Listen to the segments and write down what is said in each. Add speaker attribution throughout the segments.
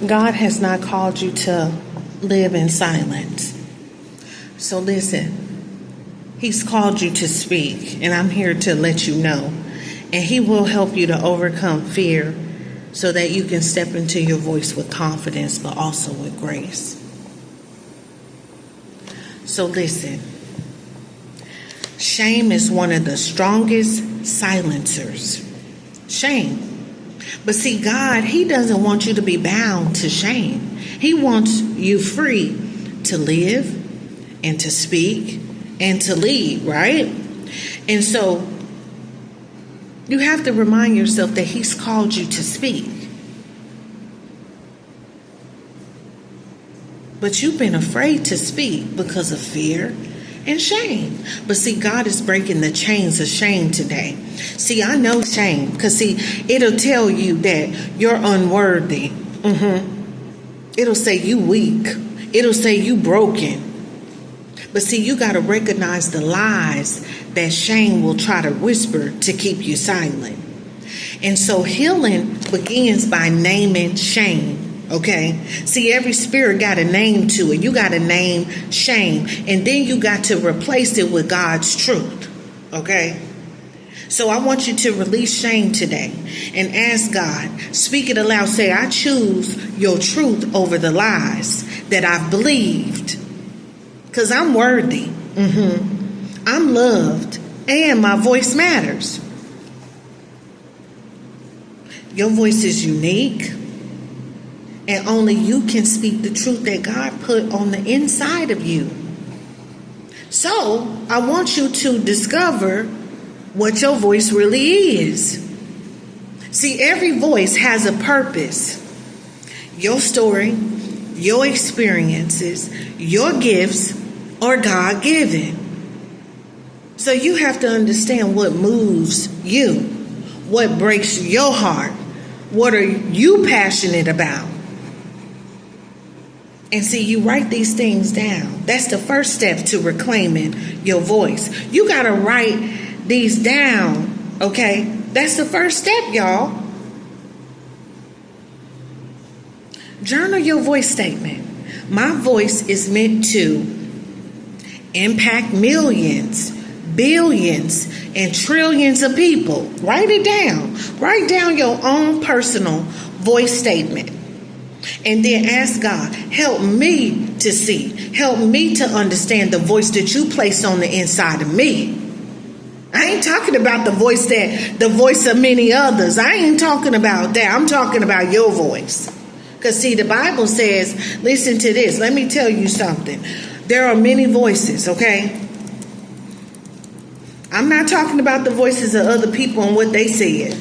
Speaker 1: God has not called you to live in silence. So listen, He's called you to speak, and I'm here to let you know. And He will help you to overcome fear so that you can step into your voice with confidence, but also with grace. So listen, shame is one of the strongest silencers. Shame. But see, God, He doesn't want you to be bound to shame. He wants you free to live and to speak and to lead, right? And so you have to remind yourself that He's called you to speak. But you've been afraid to speak because of fear and shame. But see, God is breaking the chains of shame today. See, I know shame because see, it'll tell you that you're unworthy. It'll say you weak. It'll say you broken. But see, you got to recognize the lies that shame will try to whisper to keep you silent. And so healing begins by naming shame. Okay. See, every spirit got a name to it. You got to name shame. And then you got to replace it with God's truth. Okay. So I want you to release shame today and ask God, speak it aloud. Say, I choose your truth over the lies that I've believed. Because I'm worthy. I'm loved. And my voice matters. Your voice is unique. And only you can speak the truth that God put on the inside of you. So I want you to discover what your voice really is. See, every voice has a purpose. Your story, your experiences, your gifts are God-given. So you have to understand what moves you, what breaks your heart, what are you passionate about. And see, you write these things down. That's the first step to reclaiming your voice. You got to write these down, okay? That's the first step, y'all. Journal your voice statement. My voice is meant to impact millions, billions, and trillions of people. Write it down. Write down your own personal voice statement. And then ask God, help me to see, help me to understand the voice that you place on the inside of me. I ain't talking about the voice of many others. I ain't talking about that. I'm talking about your voice. Because see, the Bible says, listen to this. Let me tell you something. There are many voices, okay? I'm not talking about the voices of other people and what they said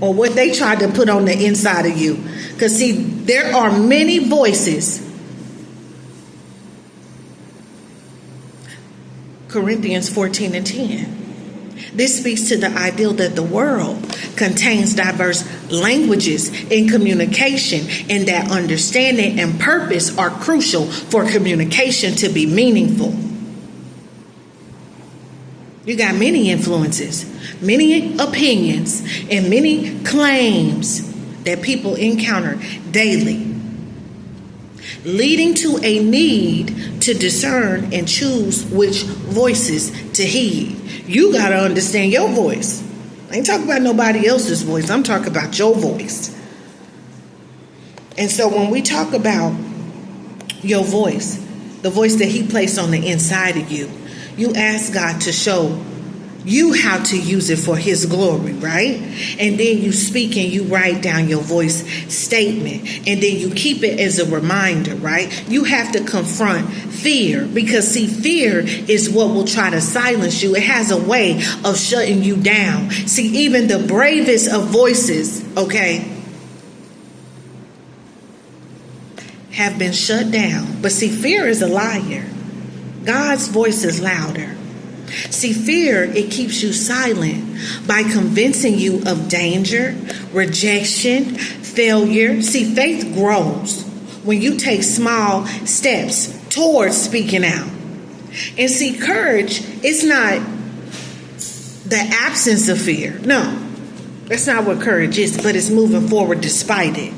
Speaker 1: or what they tried to put on the inside of you. Because see, there are many voices. Corinthians 14:10. This speaks to the ideal that the world contains diverse languages in communication, and that understanding and purpose are crucial for communication to be meaningful. You got many influences, many opinions, and many claims that people encounter daily, leading to a need to discern and choose which voices to heed. You got to understand your voice. I ain't talking about nobody else's voice. I'm talking about your voice. And so when we talk about your voice, the voice that He placed on the inside of you, you ask God to show you how to use it for His glory, right? And then you speak and you write down your voice statement. And then you keep it as a reminder, right? You have to confront fear, because see, fear is what will try to silence you. It has a way of shutting you down. See, even the bravest of voices, okay, have been shut down. But see, fear is a liar. God's voice is louder. See, fear, it keeps you silent by convincing you of danger, rejection, failure. See, faith grows when you take small steps towards speaking out. And see, courage, it's not the absence of fear. No, that's not what courage is, but it's moving forward despite it.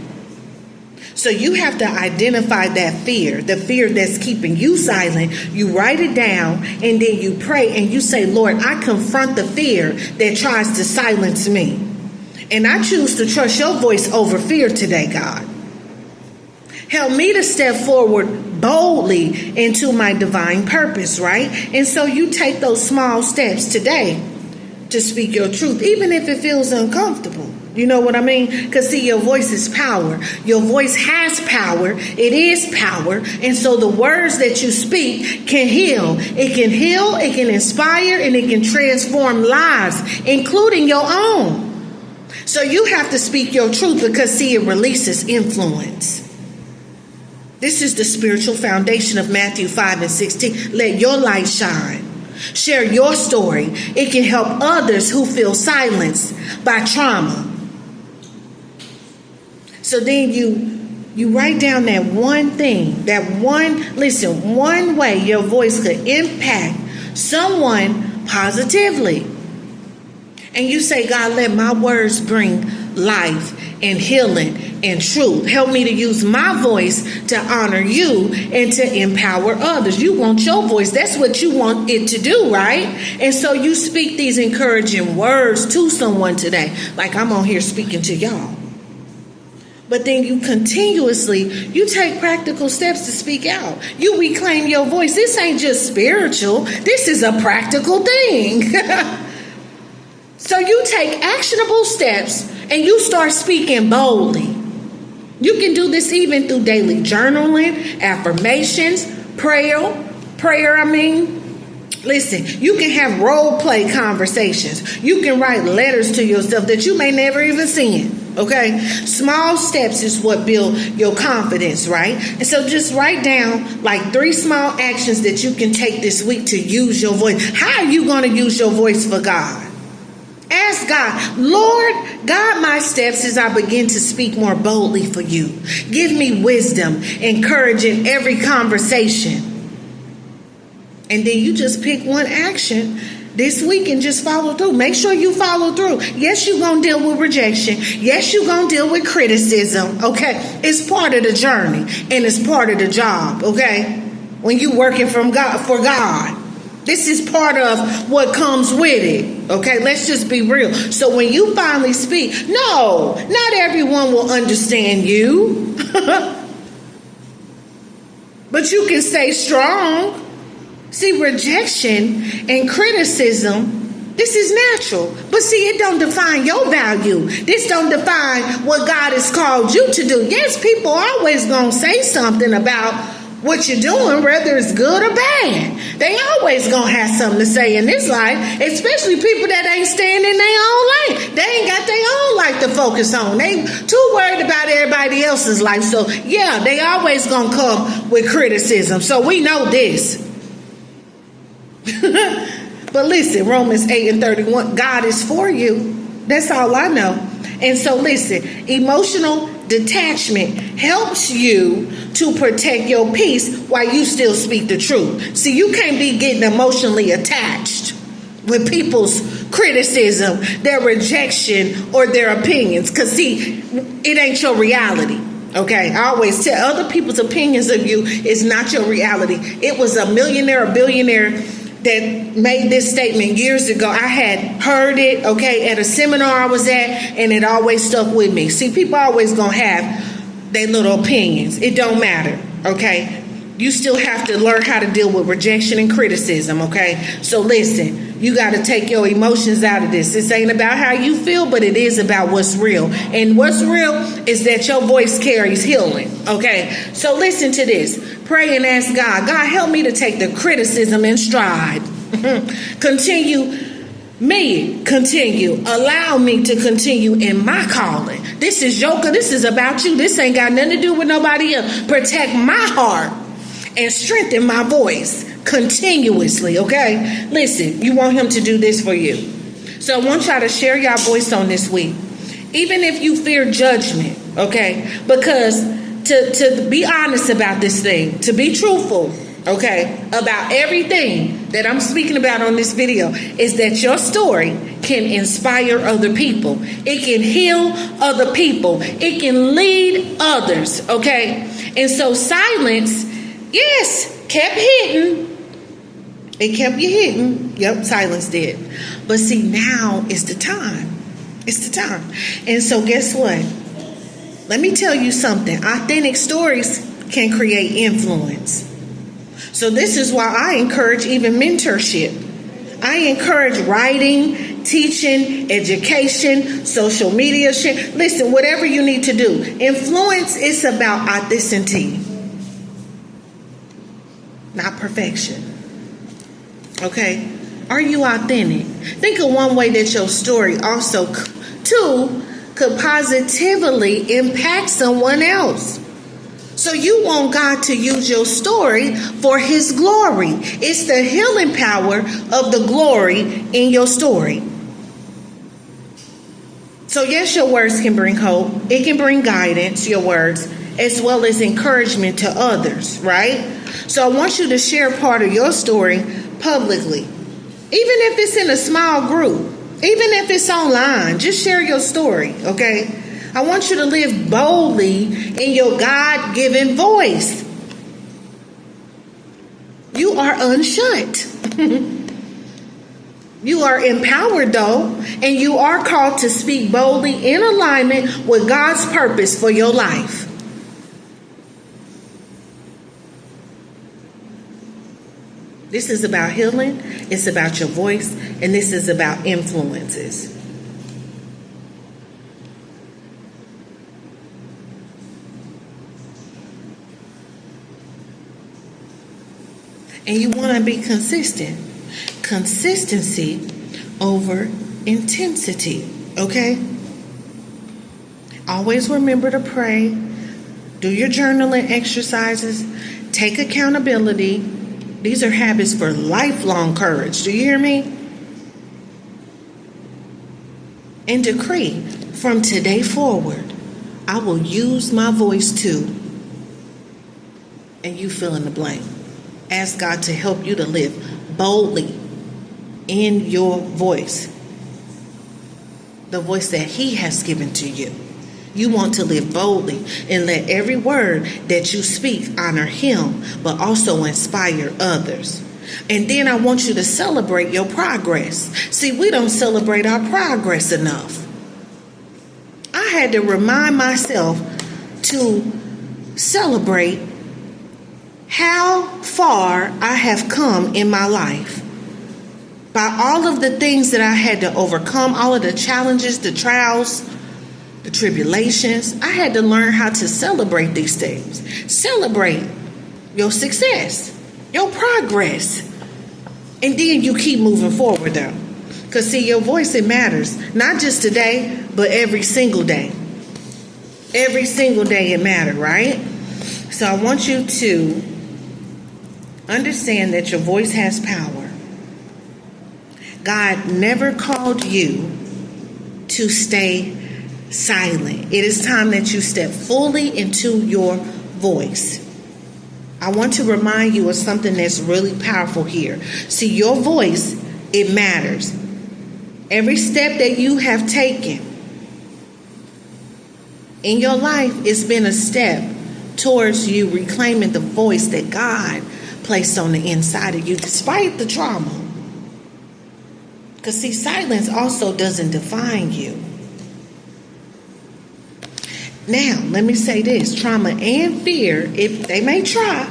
Speaker 1: So you have to identify that fear, the fear that's keeping you silent. You write it down and then you pray and you say, Lord, I confront the fear that tries to silence me. And I choose to trust your voice over fear today, God. Help me to step forward boldly into my divine purpose, right? And so you take those small steps today to speak your truth, even if it feels uncomfortable. You know what I mean? Because see, your voice is power. Your voice has power. It is power. And so the words that you speak can heal. It can heal, it can inspire, and it can transform lives, including your own. So you have to speak your truth because, see, it releases influence. This is the spiritual foundation of Matthew 5:16. Let your light shine. Share your story. It can help others who feel silenced by trauma. So then you write down that one thing, one way your voice could impact someone positively. And you say, God, let my words bring life and healing and truth. Help me to use my voice to honor you and to empower others. You want your voice. That's what you want it to do, right? And so you speak these encouraging words to someone today, like I'm on here speaking to y'all. But then you take practical steps to speak out. You reclaim your voice. This ain't just spiritual. This is a practical thing. So you take actionable steps and you start speaking boldly. You can do this even through daily journaling, affirmations, prayer. Listen, you can have role play conversations. You can write letters to yourself that you may never even send. Okay, small steps is what build your confidence, right? And so just write down like 3 small actions that you can take this week to use your voice. How are you going to use your voice for God? Ask God, Lord, guide my steps as I begin to speak more boldly for you. Give me wisdom, encourage in every conversation. And then you just pick one action this week and just follow through. Make sure you follow through. Yes, you're going to deal with rejection. Yes, you're going to deal with criticism. Okay, it's part of the journey and it's part of the job. Okay, when you're working for God. This is part of what comes with it. Okay, let's just be real. So when you finally speak, no, not everyone will understand you. But you can stay strong. See, rejection and criticism, this is natural. But see, it don't define your value. This don't define what God has called you to do. Yes, people are always going to say something about what you're doing, whether it's good or bad. They always gonna have something to say in this life, especially people that ain't staying in their own lane. They ain't got their own life to focus on. They too worried about everybody else's life. So yeah, they always gonna come with criticism. So we know this. But listen, Romans 8:31, God is for you. That's all I know. And so listen, emotional detachment helps you to protect your peace while you still speak the truth. See, you can't be getting emotionally attached with people's criticism, their rejection, or their opinions. Because see, it ain't your reality. Okay, I always tell other people's opinions of you is not your reality. It was a millionaire or billionaire that made this statement years ago. I had heard it, okay, at a seminar I was at, and it always stuck with me. See, people always gonna have their little opinions. It don't matter, okay? You still have to learn how to deal with rejection and criticism, okay? So listen, you got to take your emotions out of this. This ain't about how you feel, but it is about what's real. And what's real is that your voice carries healing, okay? So listen to this. Pray and ask God, God, help me to take the criticism in stride. Continue. Allow me to continue in my calling. This is about you. This ain't got nothing to do with nobody else. Protect my heart and strengthen my voice continuously, okay? Listen, you want him to do this for you. So I want y'all to share your voice on this week. Even if you fear judgment, okay? Because to be honest about this thing, to be truthful, okay, about everything that I'm speaking about on this video is that your story can inspire other people. It can heal other people. It can lead others, okay? And so silence, yes, kept hitting. It kept you hitting. Yep, silence did. But see, now is the time. It's the time. And so guess what? Let me tell you something. Authentic stories can create influence. So this is why I encourage even mentorship. I encourage writing, teaching, education, social media shit. Listen, whatever you need to do. Influence is about authenticity, not perfection. Okay? Are you authentic? Think of one way that your story also, too, could positively impact someone else. So you want God to use your story for His glory. It's the healing power of the glory in your story. So yes, your words can bring hope. It can bring guidance, your words, as well as encouragement to others, right? So I want you to share part of your story publicly. Even if it's in a small group, even if it's online, just share your story, okay? I want you to live boldly in your God-given voice. You are unshut. You are empowered, though, and you are called to speak boldly in alignment with God's purpose for your life. This is about healing, it's about your voice, and this is about influences. And you want to be consistent. Consistency over intensity, okay? Always remember to pray. Do your journaling exercises. Take accountability. These are habits for lifelong courage. Do you hear me? And decree, from today forward, I will use my voice too. And you fill in the blank. Ask God to help you to live boldly in your voice. The voice that He has given to you. You want to live boldly and let every word that you speak honor Him, but also inspire others. And then I want you to celebrate your progress. See, we don't celebrate our progress enough. I had to remind myself to celebrate how far I have come in my life. By all of the things that I had to overcome, all of the challenges, the trials, the tribulations, I had to learn how to celebrate these things. Celebrate your success, your progress. And then you keep moving forward though. Because see, your voice, it matters. Not just today, but every single day. Every single day it matters, right? So I want you to understand that your voice has power. God never called you to stay silent. It is time that you step fully into your voice. I want to remind you of something that's really powerful here. See, your voice, it matters. Every step that you have taken in your life, it's been a step towards you reclaiming the voice that God placed on the inside of you, despite the trauma. Because see, silence also doesn't define you. Now, let me say this. Trauma and fear, they may try.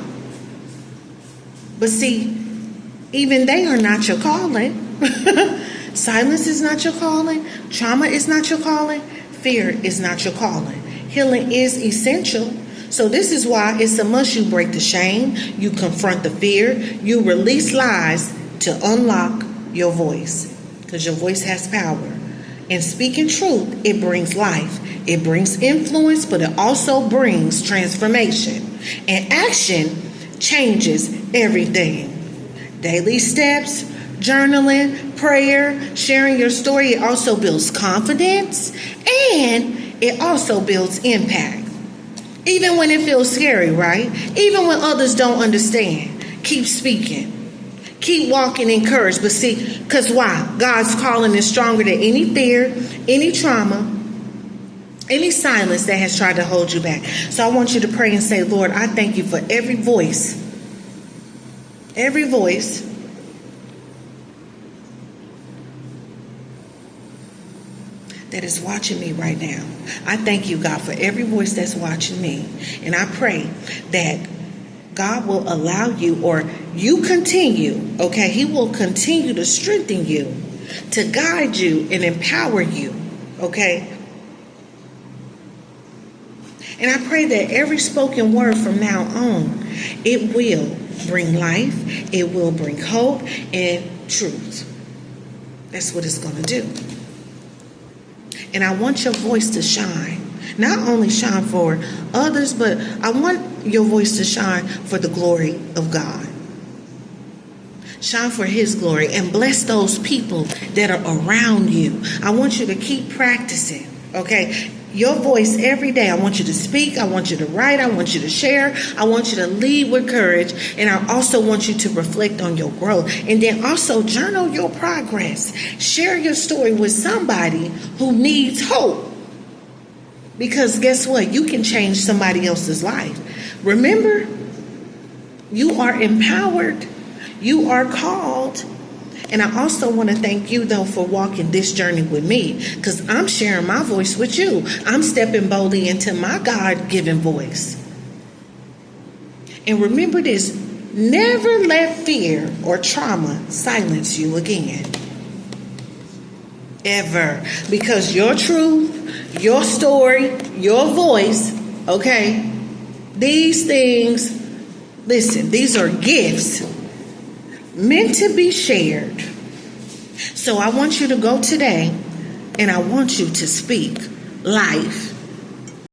Speaker 1: But see, even they are not your calling. Silence is not your calling. Trauma is not your calling. Fear is not your calling. Healing is essential. So this is why it's a must you break the shame, you confront the fear, you release lies to unlock your voice. Because your voice has power. And speaking truth, it brings life. It brings influence, but it also brings transformation. And action changes everything. Daily steps, journaling, prayer, sharing your story, it also builds confidence and it also builds impact. Even when it feels scary, right? Even when others don't understand, keep speaking. Keep walking in courage. But see, because why? God's calling is stronger than any fear, any trauma, any silence that has tried to hold you back. So I want you to pray and say, Lord, I thank you for every voice that is watching me right now. I thank you, God, for every voice that's watching me. And I pray that God will allow you, or you continue, okay? He will continue to strengthen you, to guide you and empower you, okay? And I pray that every spoken word from now on, it will bring life, it will bring hope and truth. That's what it's going to do. And I want your voice to shine. Not only shine for others, but I want your voice to shine for the glory of God. Shine for His glory and bless those people that are around you. I want you to keep practicing, okay? Your voice every day. I want you to speak. I want you to write. I want you to share. I want you to lead with courage. And I also want you to reflect on your growth. And then also journal your progress. Share your story with somebody who needs hope. Because guess what? You can change somebody else's life. Remember, you are empowered. You are called. And I also want to thank you, though, for walking this journey with me, because I'm sharing my voice with you. I'm stepping boldly into my God-given voice. And remember this, never let fear or trauma silence you again. Ever. Because your truth, your story, your voice, okay, these things, listen, these are gifts meant to be shared. So I want you to go today and I want you to speak life